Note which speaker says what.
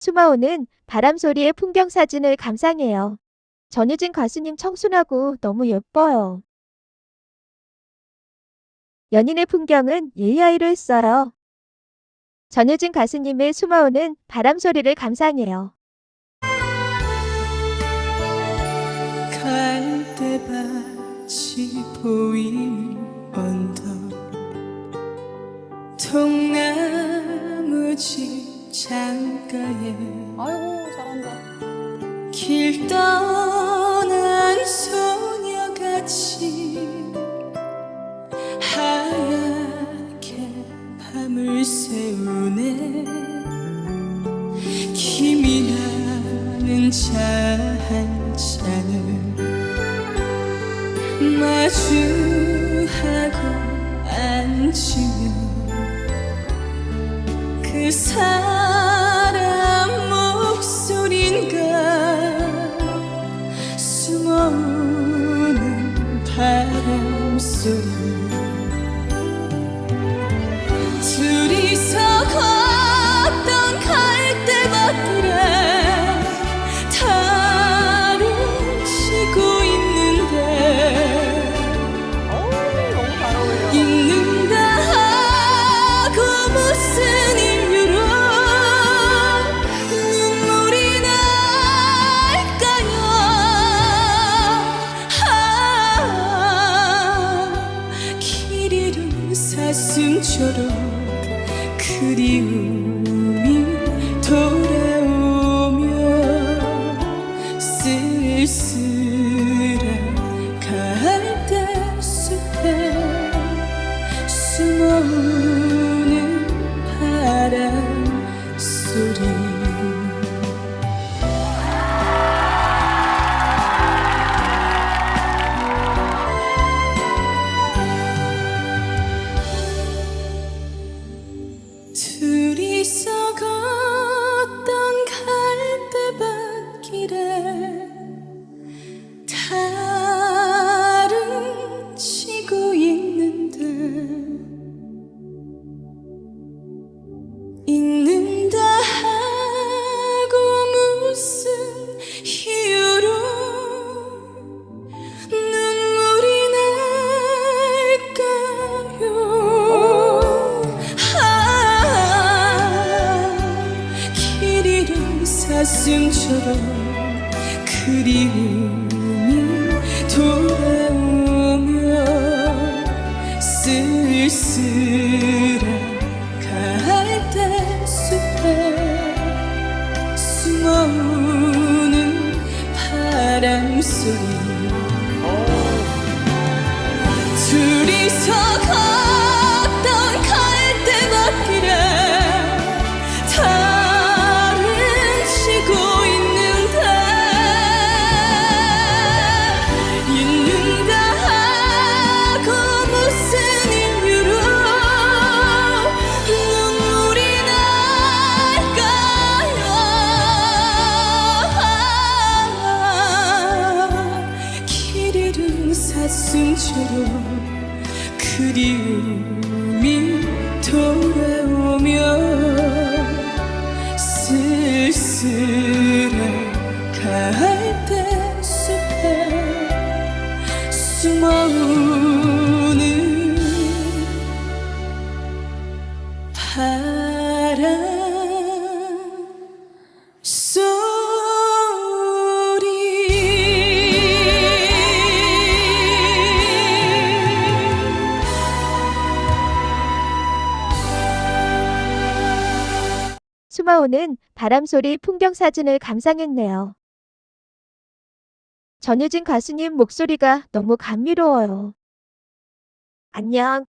Speaker 1: 숨어오는 바람 소리의 풍경 사진을 감상해요. 전유진 가수님 청순하고 너무 예뻐요. 연인의 풍경은 AI로 했어요. 전유진 가수님의 숨어오는 바람 소리를 감상해요.
Speaker 2: 갈대밭이 보이는 언덕 통나무집 창가에
Speaker 3: 아이고 잘한다.
Speaker 2: 길 떠난 소녀같이 하얗게 밤을 새우네. 김이 나는 차 한 잔을 마주하고 앉으면 그 사람 목소린가 숨어오는 바람 소리. 둘이서 걷던 갈대밭길에 달을 치고 있는데
Speaker 3: 너무 잘 어울려.
Speaker 2: 잊는다 하고 무슨 이유로 눈물이 날까요. 길 잃은 사슴처럼 그리움이 돌아오며 쓸쓸한 갈대숲에 숨어오는 바람 소리. 둘이서 걷던 갈대밭길에 달은 치고 있는데 잊는다 하고 무슨 이유로 눈물이 날까요. 길 잃은 사슴처럼 그리움이 돌아오며 쓸쓸한 갈대숲에 숨어오는 바람 소리. 둘이서 걷던 갈대밭길에 달은 치고 있는데 잊는다 하고 무슨 이유로 눈물이 날까요. 길 잃은 사슴처럼 그리움이 돌아오며 쓸쓸한 갈대숲에 숨어오는 바람 소리.
Speaker 1: 숨어오는 바람 소리 풍경 사진을 감상했네요. 전유진 가수님 목소리가 너무 감미로워요. 안녕.